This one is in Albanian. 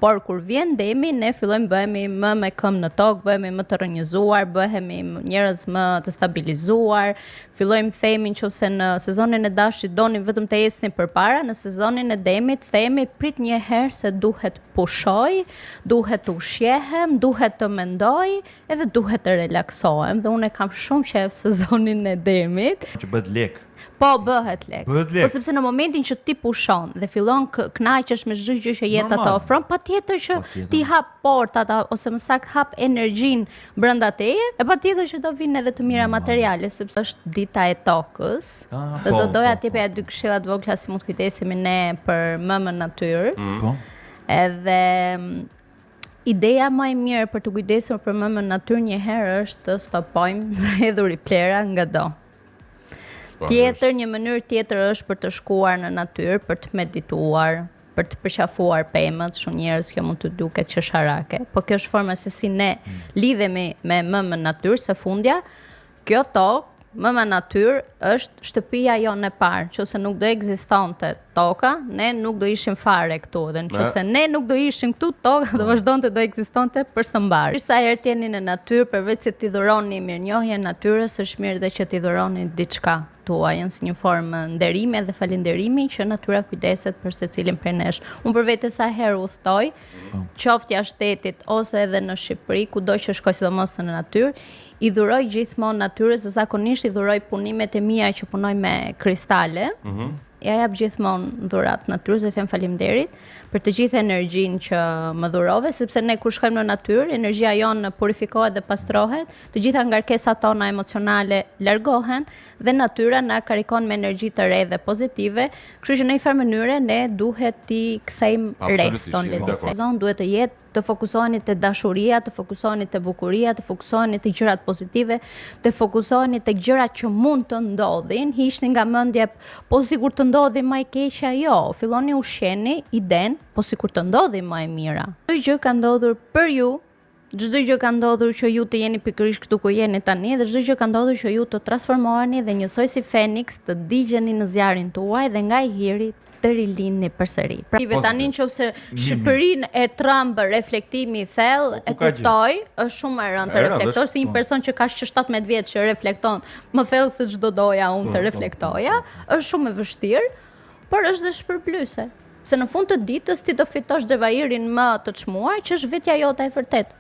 Por kur vjen demi, ne fillojmë bëhemi më me këmbë në tokë, bëhemi më të rrënjëzuar, bëhemi njerëz më të stabilizuar, fillojmë themi nëse në sezonin e dashit doni vetëm të ecni përpara, në sezonin e demit themi prit një herë se duhet pushoj, duhet të ushqehem, duhet të mendoj, edhe duhet të relaksohem. Dhe unë e kam shumë qejf sezonin e demit. Që bëhet lek. Po bëhet lek. Bëhet lek. Po sepse në momentin që ti pushon dhe fillon kënaqesh me çdo gjë që jeta të ofron, patjetër që ti hap portat ose më saktë hap energjinë brenda teje, e patjetër që do vinë edhe të mira materiale, sepse është dita e tokës. Dhe do doja t'jep ja 2 këshilla të vogla si mund të kujdesemi ne për më natyrë. Po. Edhe ideja më e mirë për të kujdesur për më natyrë një herë është të stopojmë të hedhur plera nga do. Një mënyrë tjetër është për të shkuar në natyrë, për të medituar, për të përqafuar pemët. Shumë njerëz kjo mund të duket çesharake, po kjo është forma se si ne lidhemi me më natyrë, së fundja kjo tokë, më natyrë është shtëpia jonë e parë. Nëse nuk do ekzistonte toka, ne nuk do ishim fare këtu. Dhe nëse ne nuk do ishim këtu, toka do vazhdonte do ekzistonte për së mbarë. Sa herë të jeni në natyrë, përveç se t'i dhuroni mirënjohjen natyrës, është mirë dhe që t'i dhuroni diçka tuajën si një formë nderimi dhe falënderimi që natyra kujdeset për secilin prej nesh. Unë për vete sa herë udhtoj, qoftë jashtë shtetit ose edhe në Shqipëri, kudo që shkoj sidomos në natyrë, i dhuroj gjithmonë natyrës, dhe zakonisht i dhuroj punimet e mia që punoj me kristale. Ja jap gjithmonë dhurat natyrës dhe them faleminderit për të gjithë energjinë që më dhurove, sepse ne kur shkojmë në natyrë, energjia jonë purifikohet dhe pastrohet, të gjitha ngarkesat tona emocionale largohen dhe natyra na karikon me energji të re dhe pozitive, kështu që në një farë mënyre ne duhet t'i kthejmë reston. Duhet të jetë të fokusoheni te dashuria, të fokusoheni te bukuria, të fokusoheni te gjërat pozitive, të fokusoheni te gjërat që mund të ndodhin, hiqni nga mendja po sikur të ndodhi më e keqja, jo, filloni ushqeni iden, po sikur të ndodhi më e mira. Çdo gjë ka ndodhur për ju, çdo gjë ka ndodhur që ju të jeni pikërisht këtu ku jeni tani, dhe çdo gjë ka ndodhur që ju të transformoheni dhe njësoj si Feniks të digjeni në zjarrin tuaj dhe nga i hiri të rilindni përsëri. Pra tani nëse Shqipërinë e trembë reflektimi i thellë, e kuptoj, është shumë e rëndë të reflektosh si një person që ka 17 vjet që reflekton më thellë se çdo doja unë të reflektoja, është shumë e vështirë, por është dhe shpërblyese. Se në fund të ditës ti do fitosh xhevairin më të çmuar që është vetja jote e vërtetë.